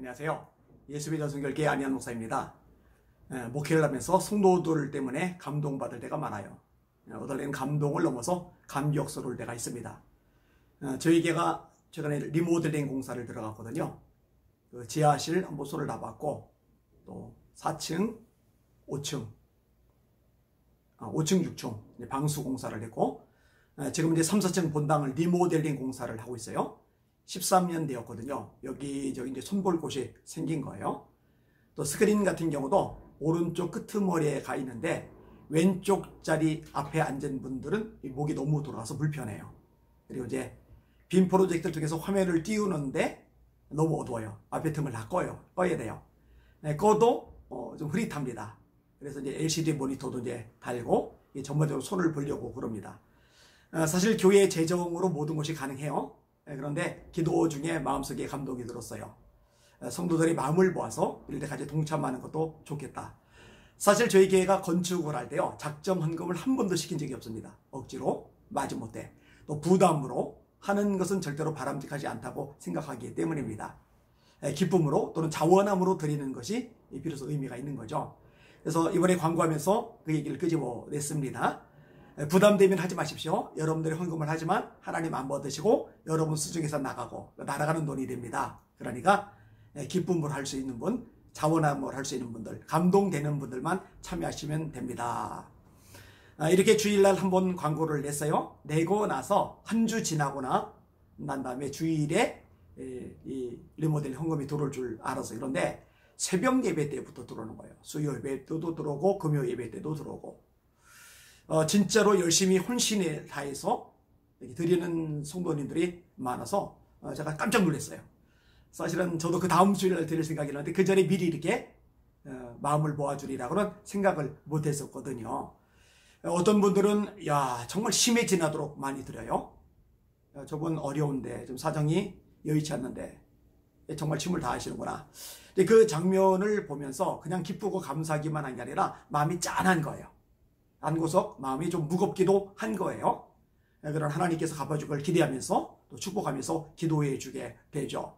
안녕하세요. 예수의 전성결계 안희환 목사입니다. 목회를 하면서 성도들 때문에 감동받을 때가 많아요. 얻어낸 감동을 넘어서 감격스러울 때가 있습니다. 저희 교회가 최근에 리모델링 공사를 들어갔거든요. 그 지하실 한 보수를 다 받고 또 4층, 5층, 6층 방수 공사를 했고 지금 이제 3, 4층 본당을 리모델링 공사를 하고 있어요. 13년 되었거든요. 여기저기 이제 손볼 곳이 생긴 거예요. 또 스크린 같은 경우도 오른쪽 끄트머리에 가 있는데 왼쪽 자리 앞에 앉은 분들은 목이 너무 돌아가서 불편해요. 그리고 이제 빔 프로젝터 쪽에서 화면을 띄우는데 너무 어두워요. 앞에 틈을 다 꺼야 돼요. 꺼도 좀 흐릿합니다. 그래서 이제 LCD 모니터도 이제 달고 전반적으로 손을 벌려고 그럽니다. 사실 교회 재정으로 모든 것이 가능해요. 그런데 기도 중에 마음속에 감동이 들었어요. 성도들이 마음을 모아서 이럴 때 같이 동참하는 것도 좋겠다. 사실 저희 교회가 건축을 할 때요, 작정 헌금을 한 번도 시킨 적이 없습니다. 억지로, 마지못해, 또 부담으로 하는 것은 절대로 바람직하지 않다고 생각하기 때문입니다. 기쁨으로 또는 자원함으로 드리는 것이 비로소 의미가 있는 거죠. 그래서 이번에 광고하면서 그 얘기를 끄집어냈습니다. 부담되면 하지 마십시오. 여러분들이 헌금을 하지만 하나님 안 받으시고 여러분 수중에서 나가고 날아가는 돈이 됩니다. 그러니까 기쁨으로 할 수 있는 분, 자원함으로 할 수 있는 분들, 감동되는 분들만 참여하시면 됩니다. 이렇게 주일날 한번 광고를 냈어요. 내고 나서 한 주 지나고 난 다음에 주일에 이 리모델 헌금이 들어올 줄 알았어요. 그런데 새벽 예배 때부터 들어오는 거예요. 수요 예배 때도 들어오고 금요 예배 때도 들어오고 진짜로 열심히 혼신을 다해서 드리는 성도님들이 많아서 제가 깜짝 놀랐어요. 사실은 저도 그 다음 주일날 드릴 생각이었는데 그 전에 미리 이렇게 마음을 모아주리라고는 생각을 못했었거든요. 어떤 분들은 야 정말 심해 지나도록 많이 드려요. 저분 어려운데 좀 사정이 여의치 않는데 정말 힘을 다하시는구나. 그 장면을 보면서 그냥 기쁘고 감사하기만 한 게 아니라 마음이 짠한 거예요. 안고서 마음이 좀 무겁기도 한 거예요. 그런 하나님께서 갚아줄 걸 기대하면서 또 축복하면서 기도해 주게 되죠.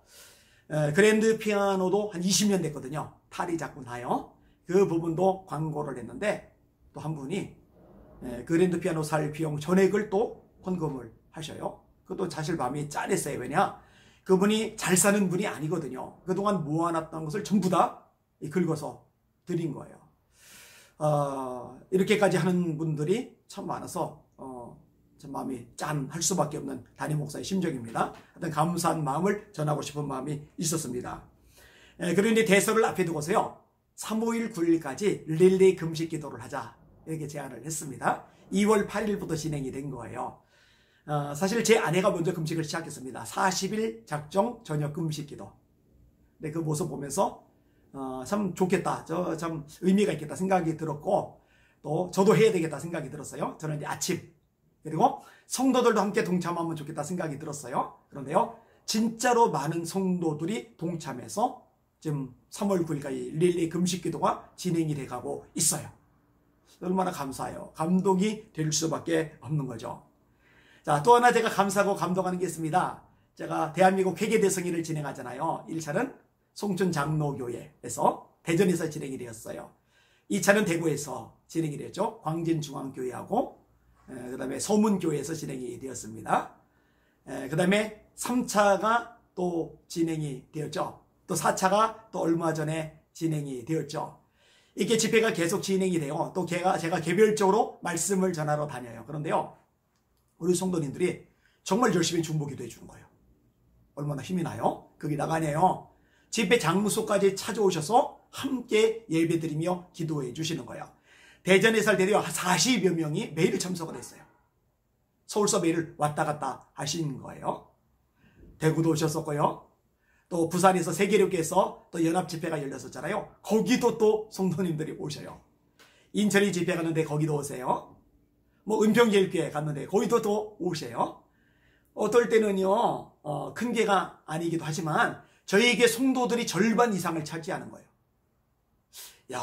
그랜드 피아노도 한 20년 됐거든요. 탈이 자꾸 나요. 그 부분도 광고를 했는데 또 한 분이 그랜드 피아노 살 비용 전액을 또 헌금을 하셔요. 그것도 사실 마음이 짠했어요. 왜냐? 그분이 잘 사는 분이 아니거든요. 그동안 모아놨던 것을 전부 다 긁어서 드린 거예요. 이렇게까지 하는 분들이 참 많아서 참 마음이 짠할 수밖에 없는 담임 목사의 심정입니다. 하여튼 감사한 마음을 전하고 싶은 마음이 있었습니다. 그런데 대설을 앞에 두고서요, 3월 9일까지 릴레이 금식 기도를 하자 이렇게 제안을 했습니다. 2월 8일부터 진행이 된 거예요. 사실 제 아내가 먼저 금식을 시작했습니다. 40일 작정 저녁 금식 기도. 근데 그 모습 보면서 참 좋겠다, 참 의미가 있겠다 생각이 들었고, 또 저도 해야 되겠다 생각이 들었어요. 저는 이제 아침, 그리고 성도들도 함께 동참하면 좋겠다 생각이 들었어요. 그런데요, 진짜로 많은 성도들이 동참해서 지금 3월 9일까지 릴레이 금식 기도가 진행이 돼가고 있어요. 얼마나 감사해요. 감동이 될 수밖에 없는 거죠. 자, 또 하나 제가 감사하고 감동하는 게 있습니다. 제가 대한민국 회계대성회를 진행하잖아요. 1차는 송춘 장로교회에서 대전에서 진행이 되었어요. 2차는 대구에서 진행이 되었죠. 광진중앙교회하고 그 다음에 서문교회에서 진행이 되었습니다. 그 다음에 3차가 또 진행이 되었죠. 또 4차가 또 얼마 전에 진행이 되었죠. 이렇게 집회가 계속 진행이 돼요. 또 제가 개별적으로 말씀을 전하러 다녀요. 그런데요, 우리 성도님들이 정말 열심히 중보기도 해주는 거예요. 얼마나 힘이 나요? 거기 나가네요. 집회 장소까지 찾아오셔서 함께 예배드리며 기도해 주시는 거예요. 대전에서 할 때도요, 40여 명이 매일 참석을 했어요. 서울서 매일 왔다 갔다 하시는 거예요. 대구도 오셨었고요. 또 부산에서 세계력에서 또 연합 집회가 열렸었잖아요. 거기도 또 성도님들이 오셔요. 인천이 집회 갔는데 거기도 오세요. 은평제일교회 갔는데 거기도 또 오세요. 어떨 때는요, 큰 개가 아니기도 하지만 저희에게 성도들이 절반 이상을 차지하는 거예요. 야,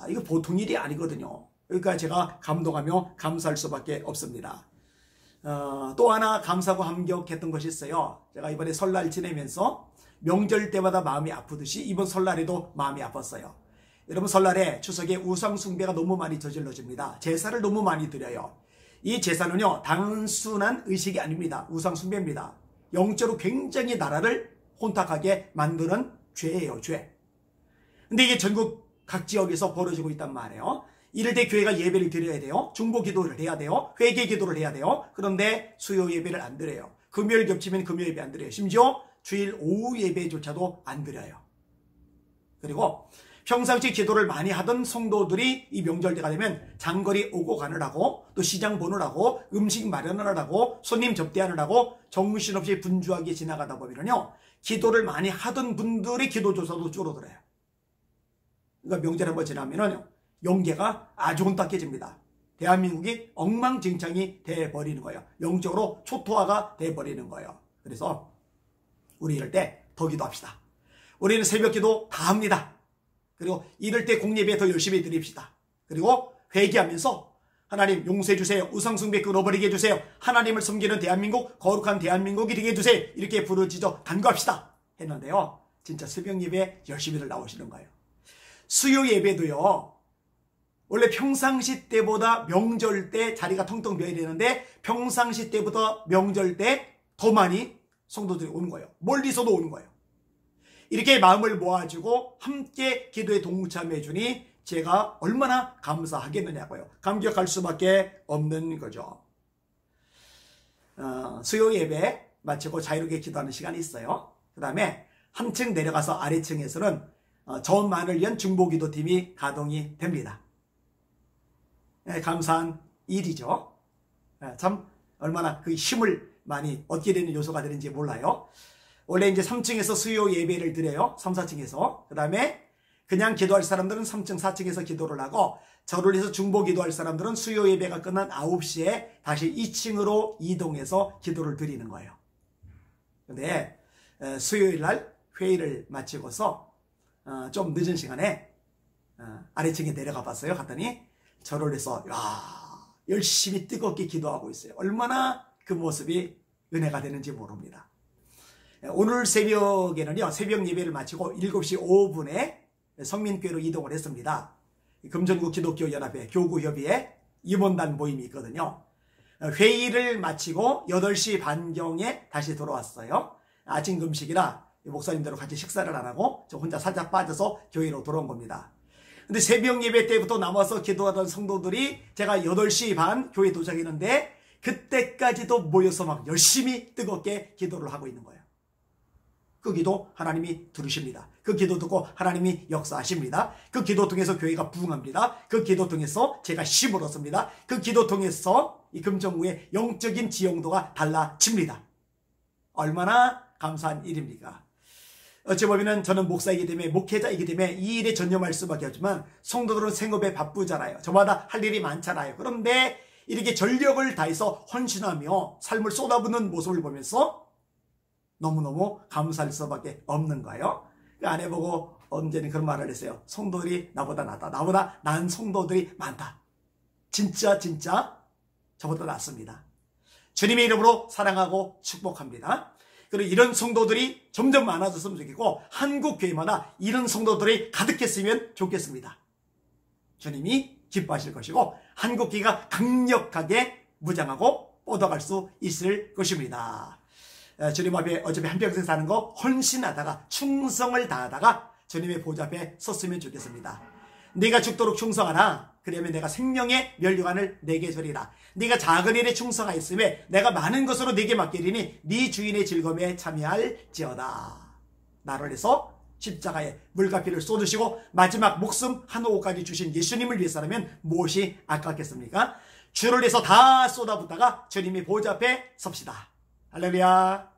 이거 보통 일이 아니거든요. 그러니까 제가 감동하며 감사할 수밖에 없습니다. 또 하나 감사하고 감격했던 것이 있어요. 제가 이번에 설날 지내면서 명절 때마다 마음이 아프듯이 이번 설날에도 마음이 아팠어요. 여러분, 설날에 추석에 우상 숭배가 너무 많이 저질러집니다. 제사를 너무 많이 드려요. 이 제사는요, 단순한 의식이 아닙니다. 우상 숭배입니다. 영적으로 굉장히 나라를 혼탁하게 만드는 죄예요, 죄. 근데 이게 전국 각 지역에서 벌어지고 있단 말이에요. 이럴 때 교회가 예배를 드려야 돼요. 중보 기도를 해야 돼요. 회개 기도를 해야 돼요. 그런데 수요 예배를 안 드려요. 금요일 겹치면 금요 예배 안 드려요. 심지어 주일 오후 예배조차도 안 드려요. 그리고 평상시 기도를 많이 하던 성도들이 이 명절 때가 되면 장거리 오고 가느라고, 또 시장 보느라고, 음식 마련하느라고, 손님 접대하느라고 정신없이 분주하게 지나가다 보면요, 기도를 많이 하던 분들의 기도조차도 줄어들어요. 그러니까 명절 한번 지나면은 용계가 아주 혼탁해집니다. 대한민국이 엉망진창이 돼버리는 거예요. 영적으로 초토화가 돼버리는 거예요. 그래서 우리 이럴 때 더 기도합시다. 우리는 새벽 기도 다 합니다. 그리고 이럴 때 공예배 더 열심히 드립시다. 그리고 회개하면서 하나님 용서해 주세요. 우상숭배 끊어버리게 해주세요. 하나님을 섬기는 대한민국, 거룩한 대한민국이 되게 해주세요. 이렇게 부르짖어 간구합시다 했는데요, 진짜 새벽 예배 열심히들 나오시는 거예요. 수요 예배도요, 원래 평상시 때보다 명절 때 자리가 텅텅 비어야 되는데 평상시 때보다 명절 때 더 많이 성도들이 오는 거예요. 멀리서도 오는 거예요. 이렇게 마음을 모아주고 함께 기도에 동참해 주니 제가 얼마나 감사하겠느냐고요. 감격할 수밖에 없는 거죠. 수요 예배 마치고 자유롭게 기도하는 시간이 있어요. 그 다음에 한 층 내려가서 아래층에서는 저만을 위한 중보기도팀이 가동이 됩니다. 네, 감사한 일이죠. 참 얼마나 그 힘을 많이 얻게 되는 요소가 되는지 몰라요. 원래 이제 3층에서 수요 예배를 드려요. 3, 4층에서. 그 다음에 그냥 기도할 사람들은 3층, 4층에서 기도를 하고, 절을 해서 중보 기도할 사람들은 수요 예배가 끝난 9시에 다시 2층으로 이동해서 기도를 드리는 거예요. 근데 수요일 날 회의를 마치고서 좀 늦은 시간에 아래층에 내려가 봤어요. 갔더니 절을 해서 열심히 뜨겁게 기도하고 있어요. 얼마나 그 모습이 은혜가 되는지 모릅니다. 오늘 새벽에는요, 새벽 예배를 마치고 7시 5분에 성민교회로 이동을 했습니다. 금전구 기독교 연합회 교구협의회 임원단 모임이 있거든요. 회의를 마치고 8시 반경에 다시 돌아왔어요. 아침 금식이라 목사님들과 같이 식사를 안 하고 저 혼자 살짝 빠져서 교회로 돌아온 겁니다. 근데 새벽 예배 때부터 남아서 기도하던 성도들이 제가 8시 반 교회 도착했는데 그때까지도 모여서 막 열심히 뜨겁게 기도를 하고 있는 거예요. 그 기도 하나님이 들으십니다. 그 기도 듣고 하나님이 역사하십니다. 그 기도 통해서 교회가 부흥합니다. 그 기도 통해서 제가 힘을 얻습니다. 그 기도 통해서 이 금정구의 영적인 지형도가 달라집니다. 얼마나 감사한 일입니까? 어찌 보면 저는 목사이기 때문에, 목회자이기 때문에 이 일에 전념할 수밖에 없지만 성도들은 생업에 바쁘잖아요. 저마다 할 일이 많잖아요. 그런데 이렇게 전력을 다해서 헌신하며 삶을 쏟아붓는 모습을 보면서 너무너무 감사할 수밖에 없는 거예요. 그 아내 보고 언제는 그런 말을 했어요. 성도들이 나보다 낫다. 나보다 나은 성도들이 많다. 진짜 저보다 낫습니다. 주님의 이름으로 사랑하고 축복합니다. 그리고 이런 성도들이 점점 많아졌으면 좋겠고 한국 교회마다 이런 성도들이 가득했으면 좋겠습니다. 주님이 기뻐하실 것이고 한국 교회가 강력하게 무장하고 뻗어갈 수 있을 것입니다. 주님 앞에 어차피 한평생 사는 거 헌신하다가 충성을 다하다가 주님의 보좌 앞에 섰으면 좋겠습니다. 네가 죽도록 충성하라. 그러면 내가 생명의 면류관을 내게 주리라. 네가 작은 일에 충성하였으며 내가 많은 것으로 네게 맡기리니 네 주인의 즐거움에 참여할지어다. 나를 해서 십자가에 물과 피를 쏟으시고 마지막 목숨 한 호흡까지 주신 예수님을 위해서라면 무엇이 아깝겠습니까? 주를 위해서 다 쏟아붓다가 주님의 보좌 앞에 섭시다. 할렐루야.